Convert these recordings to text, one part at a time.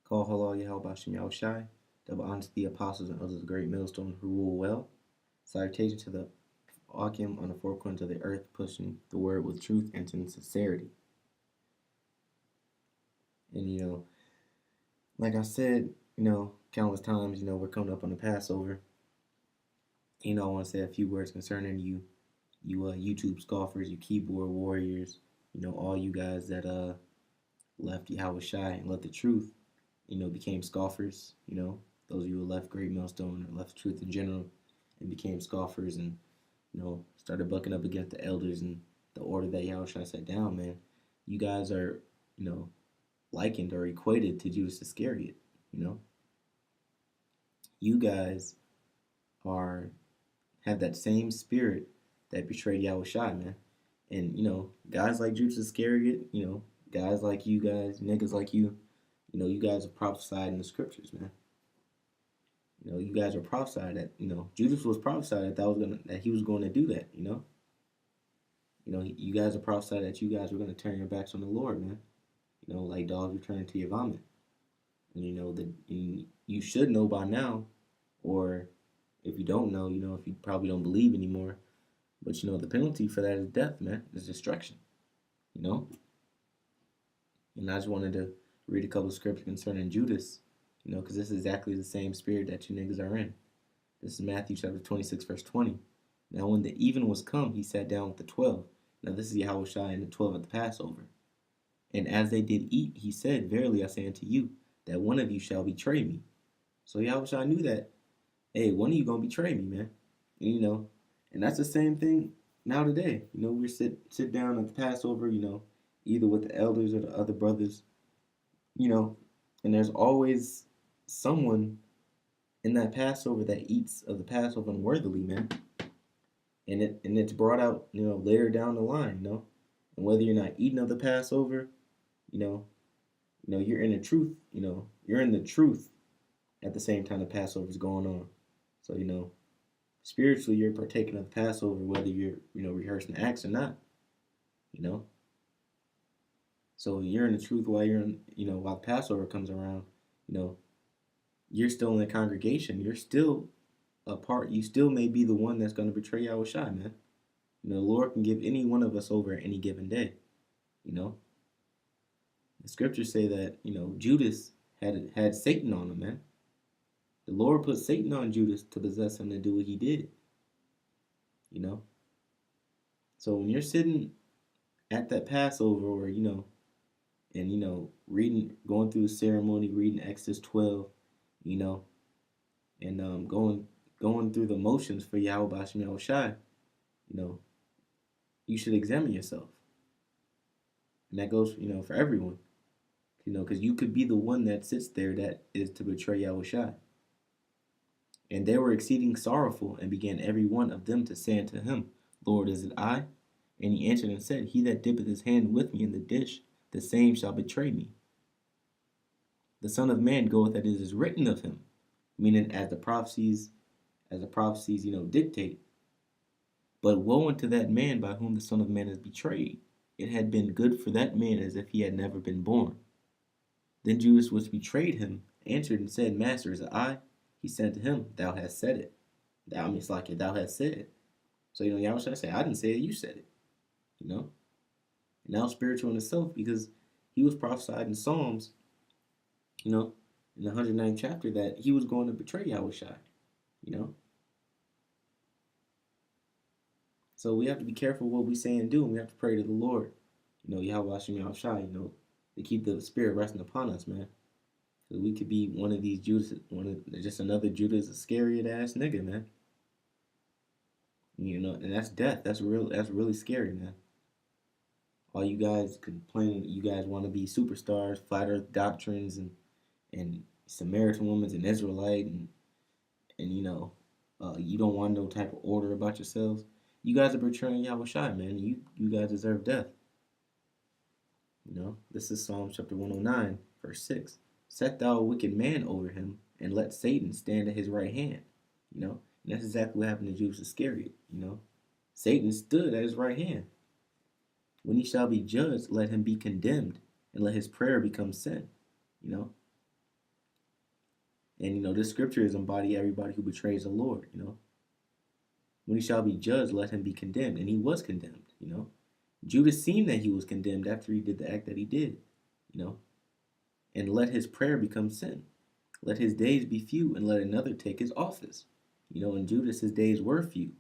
Call halal Yahweh Bashem Yahushai. Double honor to the apostles and others of the great millstone who rule well. Salutation to the Akim on the four corners of the earth, pushing the word with truth and sincerity. And like I said, countless times, we're coming up on the Passover. I want to say a few words concerning you YouTube scoffers, you keyboard warriors, all you guys that left Yahweh Shai and left the truth, became scoffers, those of you who left Great Millstone or left truth in general and became scoffers and, started bucking up against the elders and the order that Yahweh Shai set down, man. You guys are, likened or equated to Judas Iscariot, You guys have that same spirit that betrayed Yahweh Shai, man. And, guys like Judas Iscariot, guys like you guys, niggas like you, you guys are prophesied in the scriptures, man. You guys are prophesied that, Judas was prophesied that he was going to do that, you guys are prophesied that you guys were going to turn your backs on the Lord, man. Like dogs returning to your vomit. And that you should know by now, or if you don't know, if you probably don't believe anymore, but the penalty for that is death, man. It's destruction. And I just wanted to read a couple of scriptures concerning Judas, because this is exactly the same spirit that you niggas are in. This is Matthew chapter 26, verse 20. Now when the even was come, he sat down with the 12. Now this is Yahweh Shai and the 12 at the Passover. And as they did eat, he said, Verily I say unto you, that one of you shall betray me. So Yahweh Shai knew that, hey, one of you going to betray me, man. And, and that's the same thing now today. We sit down at the Passover, either with the elders or the other brothers, and there's always someone in that Passover that eats of the Passover unworthily, man. And it's brought out, later down the line, and whether you're not eating of the Passover, you're in the truth, you're in the truth at the same time the Passover is going on. So, spiritually you're partaking of the Passover, whether you're, rehearsing acts or not, So you're in the truth while you're in, while the Passover comes around, you're still in the congregation. You're still a part. You still may be the one that's going to betray Yahweh Shai, man. The Lord can give any one of us over at any given day, The scriptures say that, Judas had Satan on him, man. The Lord put Satan on Judas to possess him to do what he did, So when you're sitting at that Passover or, and, going through the ceremony, reading Exodus 12, and going through the motions for Yahweh Bashem Yahushai, you should examine yourself. And that goes, for everyone, because you could be the one that sits there that is to betray Yahweh Shai. And they were exceeding sorrowful, and began every one of them to say unto him, Lord, is it I? And he answered and said, He that dippeth his hand with me in the dish, the same shall betray me. The Son of Man goeth as it is written of him, meaning as the prophecies, dictate. But woe unto that man by whom the Son of Man is betrayed. It had been good for that man as if he had never been born. Then Judas, which betrayed him, answered and said, Master, is it I? He said to him, Thou hast said it. Thou hast said it. So, Yahweh Shai say, I didn't say it, you said it. And now spiritual in itself, because he was prophesied in Psalms, in the 109th chapter, that he was going to betray Yahweh Shai, So we have to be careful what we say and do, and we have to pray to the Lord, Yahweh Hashem Yahushai, to keep the spirit resting upon us, man. Because we could be one of these Judas, just another Judas Iscariot ass nigga, man. And that's death. That's really scary, man. All you guys complaining, you guys want to be superstars, flat earth doctrines, and Samaritan woman's an Israelite, and you don't want no type of order about yourselves. You guys are betraying Yahweh Shai, man. You guys deserve death. This is Psalm chapter 109, verse 6. Set thou a wicked man over him, and let Satan stand at his right hand. And that's exactly what happened to Judas Iscariot. Satan stood at his right hand. When he shall be judged, let him be condemned, and let his prayer become sin. And this scripture is embody everybody who betrays the Lord. When he shall be judged, let him be condemned. And he was condemned. Judas seen that he was condemned after he did the act that he did, you know, and let his prayer become sin. Let his days be few, and let another take his office. And Judas, his days were few,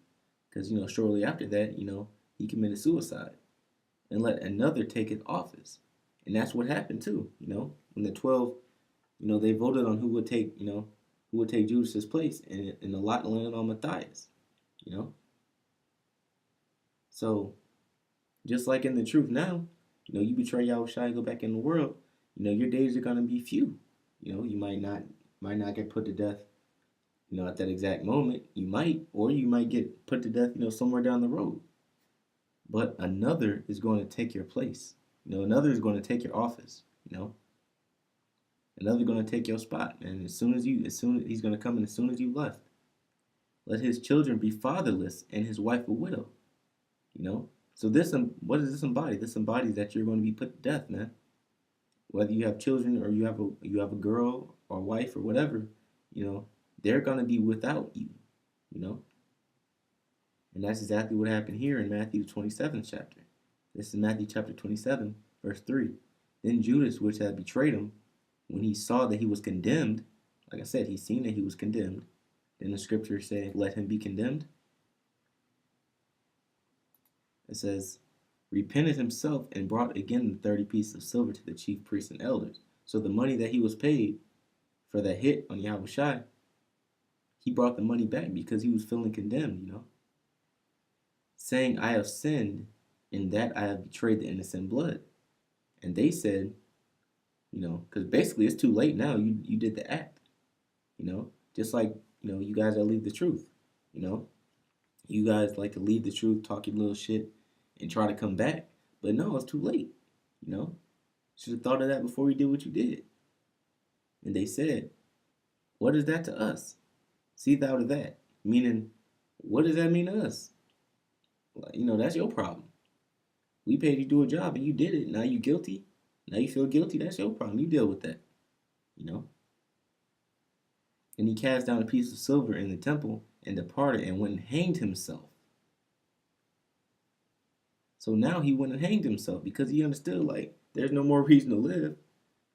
because shortly after that, he committed suicide, and let another take his office, and that's what happened too. When the 12, they voted on who would take Judas's place, and the lot landed on Matthias. So just like in the truth now, you betray Yahushua, go back in the world, your days are gonna be few. You might not get put to death, at that exact moment. You might, or you might get put to death, somewhere down the road. But another is going to take your place. Another is going to take your office. Another going to take your spot. And as soon as he's going to come in as soon as you left. Let his children be fatherless and his wife a widow. So what does this embody? This embodies that you're going to be put to death, man. Whether you have children or you have a girl or wife or whatever, they're going to be without you. And that's exactly what happened here in Matthew 27th chapter. This is Matthew chapter 27, verse 3. Then Judas, which had betrayed him, when he saw that he was condemned, like I said, he seen that he was condemned. Then the scripture say, let him be condemned. It says, repented himself and brought again the 30 pieces of silver to the chief priests and elders. So the money that he was paid for that hit on Yahushua, he brought the money back because he was feeling condemned, saying, I have sinned in that I have betrayed the innocent blood. And they said, because basically it's too late now. You did the act, just like, you guys that leave the truth, you guys like to leave the truth, talk your little shit, and try to come back. But no, it's too late, Should have thought of that before you did what you did. And they said, what is that to us? See thou to that. Meaning, what does that mean to us? That's your problem. We paid you to do a job and you did it. Now you guilty. Now you feel guilty. That's your problem. You deal with that. And he cast down a piece of silver in the temple and departed and went and hanged himself. So now he went and hanged himself because he understood, like, there's no more reason to live.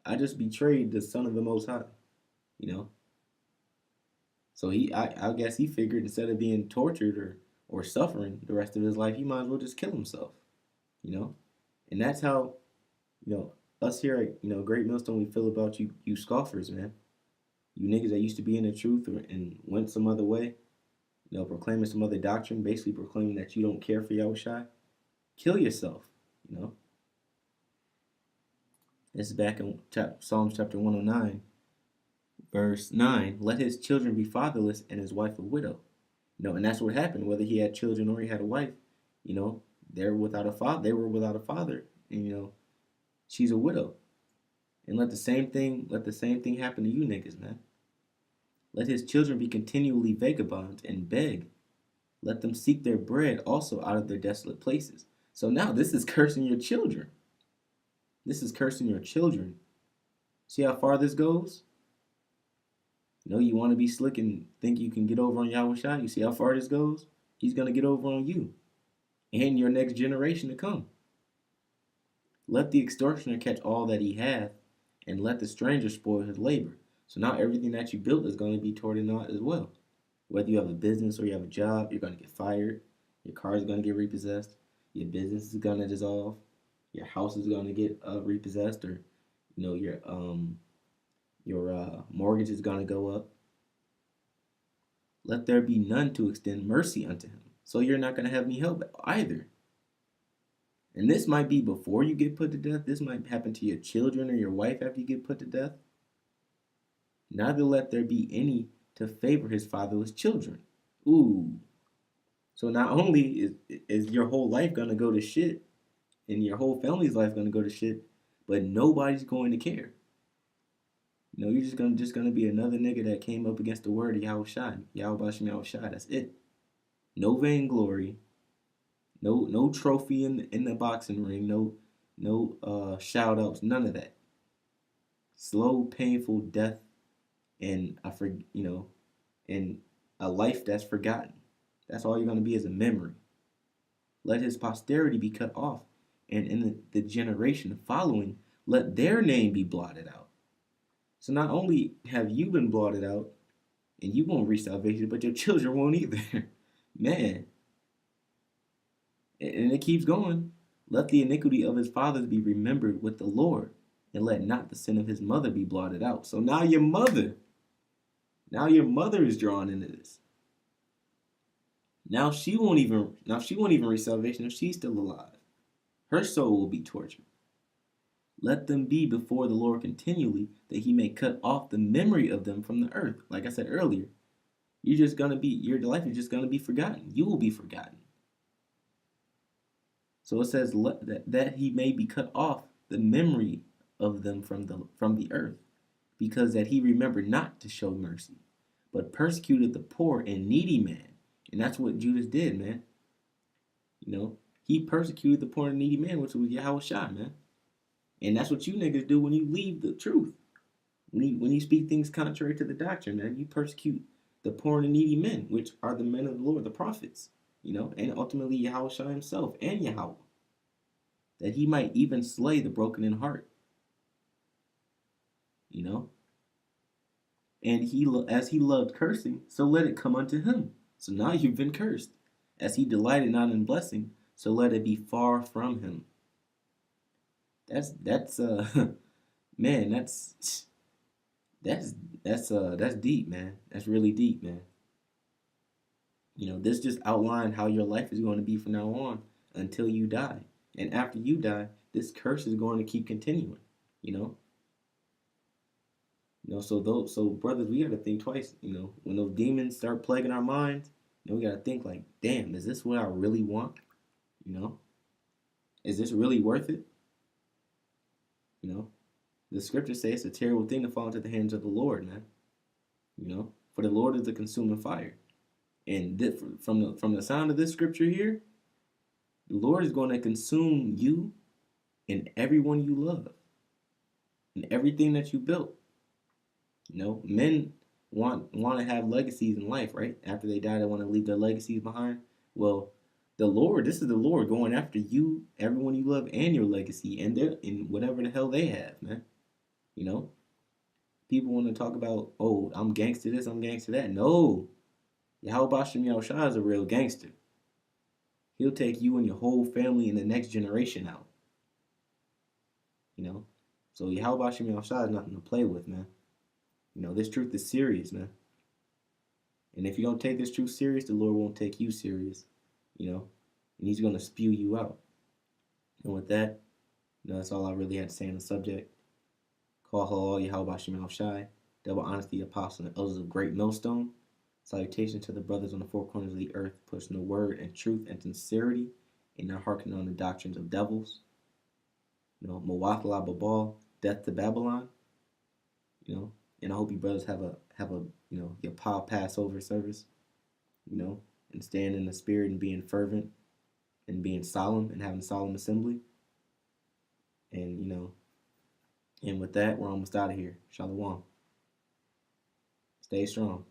I just betrayed the Son of the Most High. So I guess he figured instead of being tortured or suffering the rest of his life, he might as well just kill himself. And that's how, us here at, Great Millstone, we feel about you scoffers, man. You niggas that used to be in the truth and went some other way, proclaiming some other doctrine, basically proclaiming that you don't care for Yahushua. Kill yourself, This is back in Psalms chapter 109, verse 9. Let his children be fatherless and his wife a widow. And that's what happened, whether he had children or he had a wife, they're without a father. They were without a father, and she's a widow. And let the same thing happen to you niggas, man. Let his children be continually vagabonds and beg. Let them seek their bread also out of their desolate places. So now this is cursing your children. This is cursing your children. See how far this goes? You want to be slick and think you can get over on Yahushua? You see how far this goes? He's going to get over on you and your next generation to come. Let the extortioner catch all that he hath, and let the stranger spoil his labor. So now everything that you built is going to be torn out as well. Whether you have a business or you have a job, you're going to get fired. Your car is going to get repossessed. Your business is going to dissolve. Your house is going to get repossessed, or your mortgage is going to go up. Let there be none to extend mercy unto him. So you're not going to have any help either. And this might be before you get put to death. This might happen to your children or your wife after you get put to death. Neither let there be any to favor his fatherless children. Ooh. So not only is your whole life going to go to shit, and your whole family's life going to go to shit, but nobody's going to care. You're just gonna be another nigga that came up against the word of Yahushua. Yahushua, that's it. No vainglory. No trophy in the boxing ring. No shout outs. None of that. Slow, painful death and and a life that's forgotten. That's all you're going to be, is a memory. Let his posterity be cut off, and in the generation following, let their name be blotted out. So not only have you been blotted out and you won't reach salvation, but your children won't either. Man. And it keeps going. Let the iniquity of his fathers be remembered with the Lord, and let not the sin of his mother be blotted out. So now your mother is drawn into this. Now she won't even reach salvation if she's still alive. Her soul will be tortured. Let them be before the Lord continually, that he may cut off the memory of them from the earth. Like I said earlier, your life is just gonna be forgotten. You will be forgotten. So it says that he may be cut off the memory of them from the earth, because that he remembered not to show mercy, but persecuted the poor and needy man. And that's what Judas did, man. He persecuted the poor and needy man, which was Yahushua, man. And that's what you niggas do when you leave the truth. When you speak things contrary to the doctrine, man, you persecute the poor and the needy men, which are the men of the Lord, the prophets, and ultimately Yahushua himself and Yahweh, that he might even slay the broken in heart, you know. And as he loved cursing, so let it come unto him. So now you've been cursed. As he delighted not in blessing, so let it be far from him. That's man, that's deep, man. That's really deep, man. This just outlined how your life is going to be from now on until you die. And after you die, this curse is going to keep continuing, you know. So brothers, we gotta think twice, when those demons start plaguing our minds, we gotta think like, damn, is this what I really want? You know? Is this really worth it? The scriptures say it's a terrible thing to fall into the hands of the Lord, man. For the Lord is a consuming fire. And from the sound of this scripture here, the Lord is going to consume you and everyone you love and everything that you built. Men want to have legacies in life, right? After they die, they want to leave their legacies behind. Well, this is the Lord going after you, everyone you love, and your legacy, and whatever the hell they have, man. People want to talk about, oh, I'm gangster this, I'm gangster that. No, Yahweh Bashem Yahushua is a real gangster. He'll take you and your whole family and the next generation out. So Yahweh Bashem Yahushua is nothing to play with, man. This truth is serious, man. And if you don't take this truth serious, the Lord won't take you serious, and he's going to spew you out. And with that, that's all I really had to say on the subject. Call hello, Yahweh Bashem Yahushua, double honesty, apostle, and elders of great millstone. Salutations to the brothers on the four corners of the earth, pushing the word and truth and sincerity, and not hearkening on the doctrines of devils. Mawatha la Babal, death to Babylon. And I hope you brothers have a your Pa Passover service, and staying in the spirit and being fervent and being solemn and having solemn assembly. And and with that, we're almost out of here. Shalom. Stay strong.